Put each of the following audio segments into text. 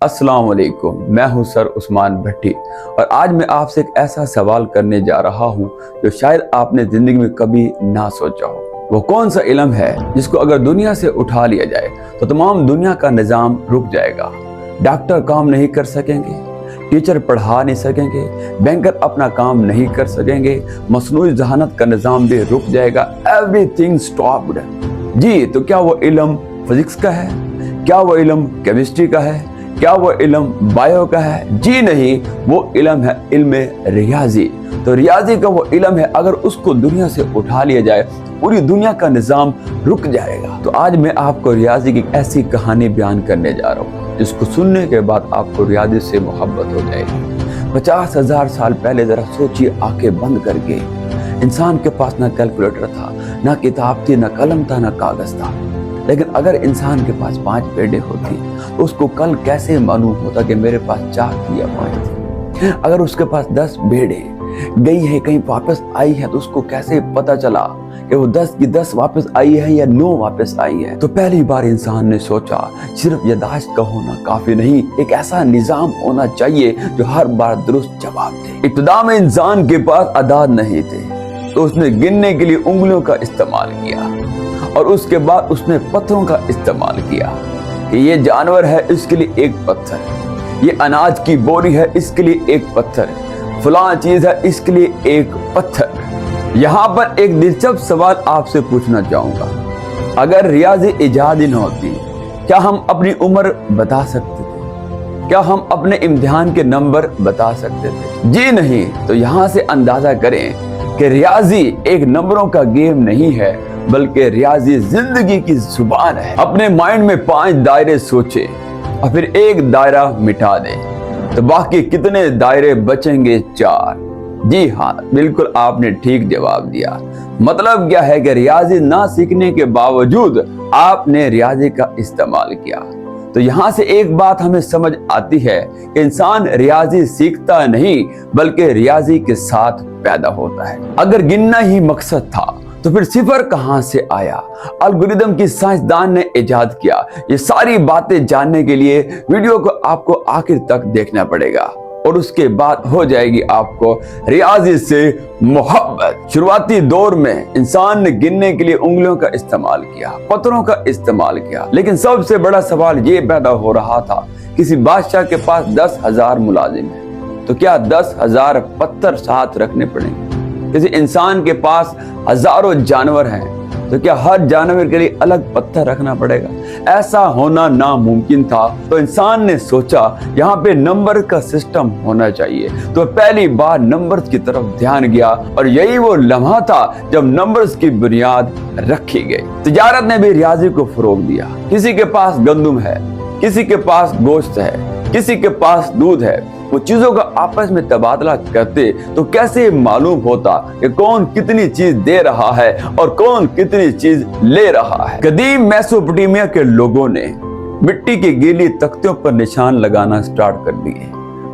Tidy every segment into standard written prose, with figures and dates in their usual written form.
अस्सलाम वालेकुम, मैं हूं सर उस्मान भट्टी और आज मैं आपसे एक ऐसा सवाल करने जा रहा हूं जो शायद आपने जिंदगी में कभी ना सोचा हो। वो कौन सा इल्म है जिसको अगर दुनिया से उठा लिया जाए तो तमाम दुनिया का निज़ाम रुक जाएगा। डॉक्टर काम नहीं कर सकेंगे, टीचर पढ़ा नहीं सकेंगे, बैंकर अपना काम नहीं कर सकेंगे, मसनूई जहानत का निज़ाम भी रुक जाएगा। Everything stopped. जी, तो क्या वो इल्म फिजिक्स का है? क्या वो इल्म केमिस्ट्री का है? क्या वो इल्म बायो का है? जी नहीं, वो इल्म है इल्म रियाजी। तो रियाजी का वो इल्म है, अगर उसको दुनिया से उठा लिया जाए पूरी दुनिया का निज़ाम रुक जाएगा। तो आज मैं आपको रियाजी की ऐसी कहानी बयान करने जा रहा हूँ जिसको सुनने के बाद आपको रियाजी से मोहब्बत हो जाएगी। 50,000 साल पहले जरा सोचिए, आंखें बंद करके। इंसान के पास ना कैलकुलेटर था, ना किताब थी, ना कलम था, ना कागज था। लेकिन अगर इंसान के पास 5 बेड़े होती तो उसको कल कैसे मालूम होता कि मेरे पास 4 थी या 5 थी? अगर उसके पास 10 बेड़े गई है, कहीं वापस आई है, तो उसको कैसे पता चला कि वो 10 की 10 वापस आई है या 9 वापस आई है? तो पहली बार इंसान ने सोचा सिर्फ याददाश्त का होना काफी नहीं, एक ऐसा निजाम होना चाहिए जो हर बार दुरुस्त जवाब दे। इब्तिदा में इंसान के पास अदाद नहीं थे तो उसने गिनने के लिए उंगलियों का इस्तेमाल किया और उसके बाद उसने पत्थरों का इस्तेमाल किया कि ये जानवर है, इसके लिए एक पत्थर, ये अनाज की बोरी है, इसके लिए एक पत्थर, फलां चीज है, इसके लिए एक पत्थर। यहाँ पर एक दिलचस्प सवाल आपसे पूछना चाहूंगा, अगर रियाजी इजाद ही न होती क्या हम अपनी उम्र बता सकते थे? क्या हम अपने इम्तिहान के नंबर बता सकते थे? जी नहीं। तो यहाँ से अंदाजा करें कि रियाजी एक नंबरों का गेम नहीं है, बल्कि रियाजी जिंदगी की जुबान है। अपने माइंड में 5 दायरे सोचे और फिर एक दायरा मिटा दे तो बाकी कितने दायरे बचेंगे? 4। जी हाँ, बिल्कुल आपने ठीक जवाब दिया। मतलब क्या है कि रियाजी ना सीखने के बावजूद आपने रियाजी का इस्तेमाल किया। तो यहाँ से एक बात हमें समझ आती है कि इंसान रियाजी सीखता नहीं बल्कि रियाजी के साथ पैदा होता है। अगर गिनना ही मकसद था तो फिर सिफर कहां से आया? एल्गोरिदम की साइंसदान ने इजाद किया। ये सारी बातें जानने के लिए वीडियो को आपको आखिर तक देखना पड़ेगा और उसके बाद हो जाएगी आपको रियाजी से मोहब्बत। शुरुआती दौर में इंसान ने गिनने के लिए उंगलियों का इस्तेमाल किया, पत्थरों का इस्तेमाल किया, लेकिन सबसे बड़ा सवाल ये पैदा हो रहा था, किसी बादशाह के पास 10,000 मुलाजिम है तो क्या 10,000 पत्थर साथ रखने पड़ेंगे? किसी इंसान के पास हजारों जानवर हैं तो क्या हर जानवर के लिए अलग पत्थर रखना पड़ेगा? ऐसा होना नामुमकिन था। तो इंसान ने सोचा यहाँ पे नंबर का सिस्टम होना चाहिए। तो पहली बार नंबर्स की तरफ ध्यान गया और यही वो लम्हा था जब नंबर्स की बुनियाद रखी गई। तिजारत ने भी रियाजी को फरोग दिया। किसी के पास गंदम है, किसी के पास गोश्त है, किसी के पास दूध है। वो चीजों का आपस में तबादला करते तो कैसे मालूम होता कि कौन कितनी चीज दे रहा है और कौन कितनी चीज ले रहा है? कदीम मेसोपोटामिया के लोगों ने मिट्टी की गीली तख्तियों पर निशान लगाना स्टार्ट कर दिए।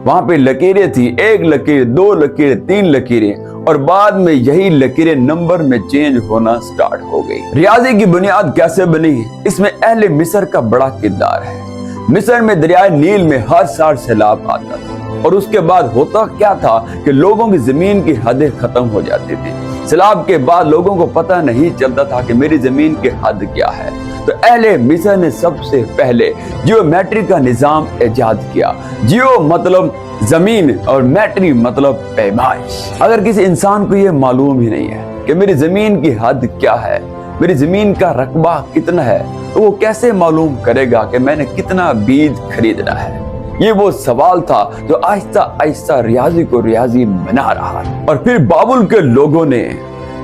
वहां पे लकीरें थी, 1 लकीर, 2 लकीर, 3 लकीरें, और बाद में यही लकीरें नंबर में चेंज होना स्टार्ट हो गई। रियाजी की बुनियाद कैसे बनी? इसमें अहले मिस्र का बड़ा किरदार है। मिस्र में दरियाए नील में हर साल सैलाब आता था और उसके बाद होता क्या था कि लोगों की जमीन की हदें खत्म हो जाती थी। सैलाब के बाद लोगों को पता नहीं चलता था कि मेरी जमीन की हद क्या है। तो अहले मिस्र ने सबसे पहले जियोमेट्री का निजाम इजाद किया। जियो मतलब जमीन और मैट्री मतलब पैमाइश। अगर किसी इंसान को यह मालूम ही नहीं है कि मेरी जमीन की हद क्या है, मेरी जमीन का रकबा कितना है, तो वो कैसे मालूम करेगा कि मैंने कितना बीज खरीदना है? ये वो सवाल था जो आहिस्ता आहिस्ता रियाजी को रियाजी बना रहा है। और फिर बाबुल के लोगों ने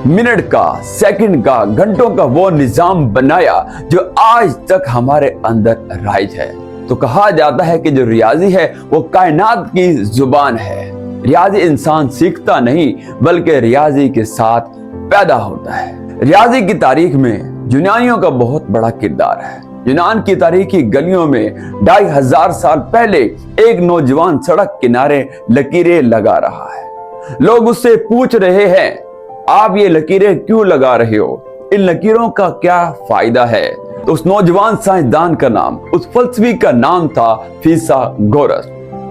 मिनट का, सेकंड का, घंटों का वो निजाम बनाया जो आज तक हमारे अंदर राइज है। तो कहा जाता है कि जो रियाजी है वो कायनात की जुबान है। रियाजी इंसान सीखता नहीं बल्कि रियाजी के साथ पैदा होता है। रियाजी की तारीख में यूनानियों का बहुत बड़ा किरदार है। यूनान की तारीखी गलियों में 2500 साल पहले एक नौजवान सड़क किनारे लकीरें लगा रहा है। लोग उससे पूछ रहे हैं, आप ये लकीरें क्यों लगा रहे हो? इन लकीरों का क्या फायदा है? तो उस नौजवान साइंसदान का नाम, उस फलसफी का नाम था फिथागोरस,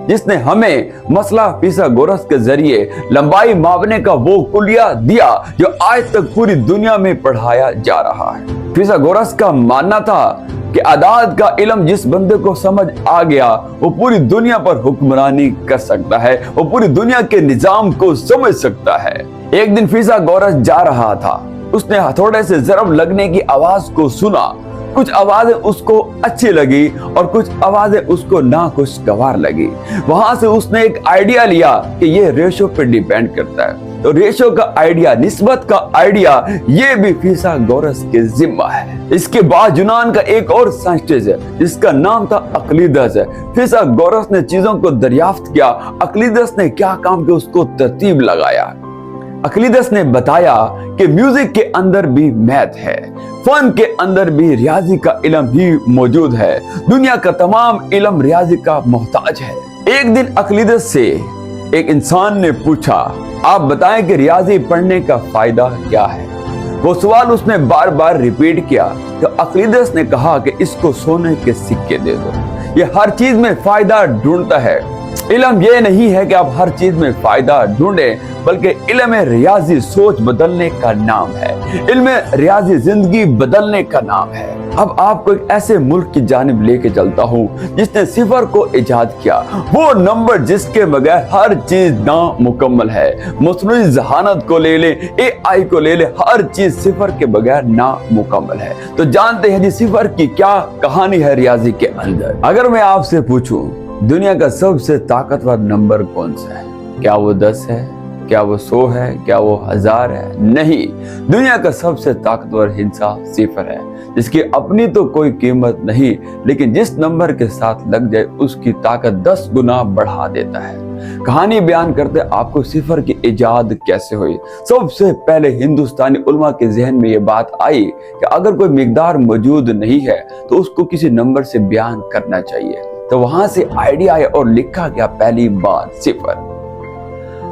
जिसने हमें मसला फिथागोरस के जरिए लंबाई मापने का वो कुलिया दिया जो आज तक पूरी दुनिया में पढ़ाया जा रहा है। फिथागोरस का मानना था कि आदाद का इल्म जिस बंदे को समझ आ गया वो पूरी दुनिया पर हुक्मरानी कर सकता है, वो पूरी दुनिया के निजाम को समझ सकता है। एक दिन फिथागोरस जा रहा था, उसने हथौड़े से ज़रब लगने की आवाज को सुना। कुछ आवाजें उसको अच्छी लगी और कुछ आवाजें उसको नाखुशगवार लगी। वहां से उसने एक आइडिया लिया कि ये रेशो पे डिपेंड करता है। तो रेशो का आइडिया, निस्बत का आइडिया, ये भी फिथागोरस के जिम्मा है। इसके बाद यूनान का एक और साइंटिस्ट है जिसका नाम था अक्लीदस है। फिथागोरस ने चीजों को दरियाफ्त किया, अक्लीदस ने क्या काम किया उसको तरतीब लगाया। अक्लीदस ने बताया कि म्यूजिक के अंदर भी मैथ है, फन के अंदर भी रियाजी का इल्म ही मौजूद है, दुनिया का तमाम इल्म रियाजी का मोहताज है। एक दिन अक्लीदस से एक इंसान ने पूछा, आप बताएं कि रियाजी पढ़ने का फायदा क्या है। वो सवाल उसने बार बार रिपीट किया तो अक्लीदस ने कहा कि इसको सोने के सिक्के दे दो, ये हर चीज में फायदा ढूंढता है। इल्म ये नहीं है कि आप हर चीज में फायदा ढूंढें, बल्कि इल्म रियाजी सोच बदलने का नाम है, इल्म रियाजी जिंदगी बदलने का नाम है। अब आपको एक ऐसे मुल्क की जानिब लेके चलता हूँ जिसने सिफर को इजाद किया, वो नंबर जिसके बगैर हर चीज नामुकम्मल है। मसनूई ज़हानत को ले ले, AI को ले ले, हर चीज सिफर के बगैर नामुकम्मल है। तो जानते हैं जी सिफर की क्या कहानी है रियाजी के अंदर। अगर मैं आपसे पूछूं दुनिया का सबसे ताकतवर नंबर कौन सा है, क्या वो 10 है, क्या वो 100 है, क्या वो 1000 है? नहीं, दुनिया का सबसे ताकतवर हिस्सा सिफर है, जिसकी अपनी तो कोई कीमत नहीं, लेकिन जिस नंबर के साथ लग जाए उसकी ताकत 10 गुना बढ़ा देता है। कहानी बयान करते आपको सिफर की इजाद कैसे हुई। सबसे पहले हिंदुस्तानी उलमा के जहन में ये बात आई कि अगर कोई मिकदार मौजूद नहीं है तो उसको किसी नंबर से बयान करना चाहिए। तो वहां से आइडिया आया और लिखा गया पहली बार सिफर।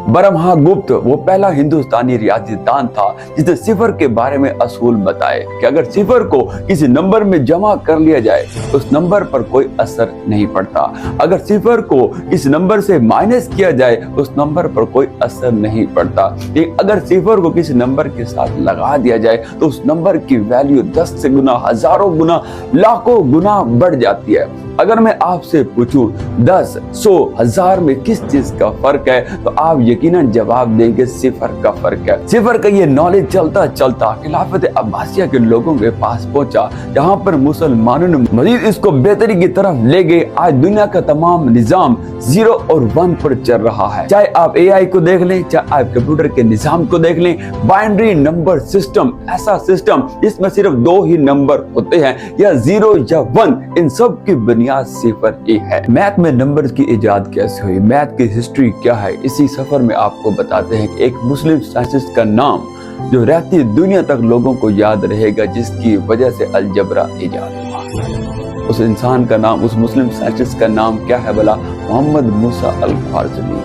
ब्रह्मगुप्त वो पहला हिंदुस्तानी रियाजीदान था जिसने सिफर के बारे में असूल बताए कि अगर सिफर को किसी नंबर में जमा कर लिया जाए तो उस नंबर पर कोई असर नहीं पड़ता, अगर सिफर को किसी नंबर से माइनस किया जाए तो उस नंबर पर कोई असर नहीं पड़ता, लेकिन अगर सिफर को किसी नंबर के साथ लगा दिया जाए तो उस नंबर की वैल्यू 10 से गुना, हजारों गुना, लाखों गुना बढ़ जाती है। अगर मैं आपसे पूछूं 10, 100, 1000 में किस चीज का फर्क है तो आप यकीनन जवाब देंगे सिफर का फर्क है। सिफर का ये नॉलेज चलता चलता खिलाफत अब्बासिया के लोगों के पास पहुंचा, जहां पर मुसलमानों ने मजीद इसको बेहतरी की तरफ ले गए। आज दुनिया का तमाम निजाम 0 और 1 पर चल रहा है, चाहे आप AI को देख लें, चाहे आप कंप्यूटर के निजाम को देख लें। बाइनरी नंबर सिस्टम, ऐसा सिस्टम जिसमें सिर्फ 2 ही नंबर होते हैं, या 0 या 1, इन सब की बुनियाद सिफर ही है। मैथ में नंबर्स की इजाद कैसे हुई, मैथ की हिस्ट्री क्या है, इसी सफर में आपको बताते हैं कि एक मुस्लिम साइंटिस्ट का नाम जो रहती दुनिया तक लोगों को याद रहेगा, जिसकी वजह से अलजबरा इजाद हुआ। उस इंसान का नाम, उस मुस्लिम साइंटिस्ट का नाम क्या है भला? मोहम्मद मूसा अल ख्वारिज़मी,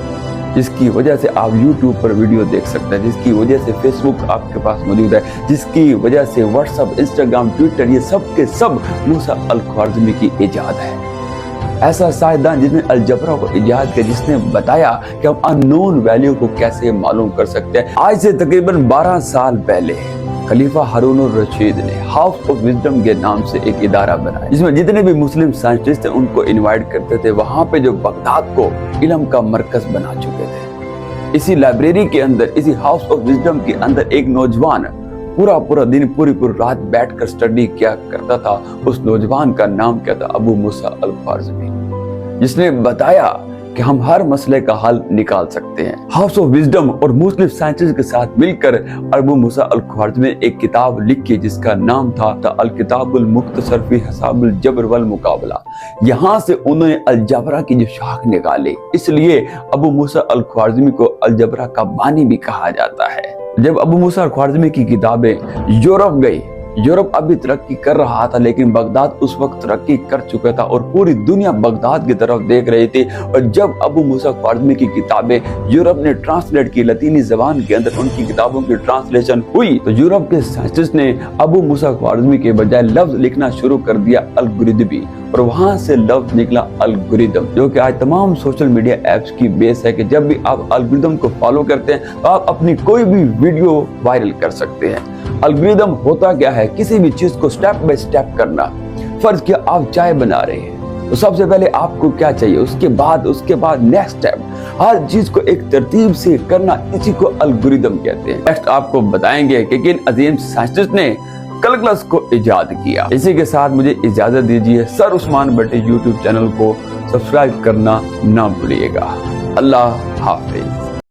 जिसकी वजह से आप YouTube पर वीडियो देख सकते हैं, जिसकी वजह से Facebook आपके पास मौजूद है, जिसकी वजह से WhatsApp, Instagram, Twitter, ये सब के सब मूसा अल ख्वारिज़मी की इजाद है। ऐसा साइंसदान जिसने अलजबरा को इजाद किया, जिसने बताया कि हम अननोन वैल्यू को कैसे मालूम कर सकते हैं। आज से तकरीबन 12 साल पहले खलीफा हारून रशीद ने हाउस ऑफ विजडम के नाम से एक इदारा बनाया, जिसमें जितने भी मुस्लिम साइंटिस्ट थे उनको इनवाइट करते थे। वहां पे जो बगदाद को इल्म का मरकज बना चुके थे। इसी लाइब्रेरी के अंदर, इसी हाउस ऑफ विजडम के अंदर एक नौजवान पूरा दिन पूरी रात बैठकर स्टडी किया करता था। उस नौजवान का नाम क्या था? अबू मूसा अल ख्वारिज़मी, जिसने बताया कि हम हर मसले का हल निकाल सकते हैं। हाउस ऑफ विजडम और मुस्लिम साइंटिस्ट के साथ मिलकर अबू मूसा अल ख्वारिज़मी ने एक किताब लिखी जिसका नाम था अल किताबुल मुख्तसर फी हिसाबुल जबर वल मुकाबला। यहाँ से उन्होंने अलजबरा की जो शाख निकाली, इसलिए अबू मूसा अल ख्वारिज़मी को अलजबरा का बानी भी कहा जाता है। जब अबू मूसा अल ख्वारिज़मी की किताबें यूरोप गई यूरोप अभी तरक्की कर रहा था, लेकिन बगदाद उस वक्त तरक्की कर चुका था और पूरी दुनिया बगदाद की तरफ देख रही थी। और जब अबू मूसा ख्वारिज़मी की किताबें यूरोप ने ट्रांसलेट की, लतीनी जबान के अंदर उनकी किताबों की ट्रांसलेशन हुई, तो यूरोप के साइंटिस्ट ने अबू मूसा ख्वारिज़मी के बजाय लफ्ज लिखना शुरू कर दिया अलगोरिदमी, और वहां से लफ्ज निकला अलगोरिदम, जो कि आज तमाम सोशल मीडिया एप्स की बेस है कि जब भी आप अलगोरिदम को फॉलो करते हैं तो आप अपनी कोई भी वीडियो वायरल कर सकते हैं। अलगोरिदम होता क्या है? किसी भी चीज को स्टेप बाय स्टेप करना। फर्ज किया आप चाय बना रहे हैं, तो सबसे पहले आपको क्या चाहिए, उसके बाद नेक्स्ट स्टेप, हर चीज को एक तरतीब से करना, इसी को अलगोरिदम कहते हैं। नेक्स्ट आपको बताएंगे कि किन अजीम साइंटिस्ट ने कैलकुलस को इजाद किया। इसी के साथ मुझे इजाजत दीजिए। सर उस्मान भट्टी यूट्यूब चैनल को सब्सक्राइब करना ना भूलिएगा। अल्लाह हाफिज।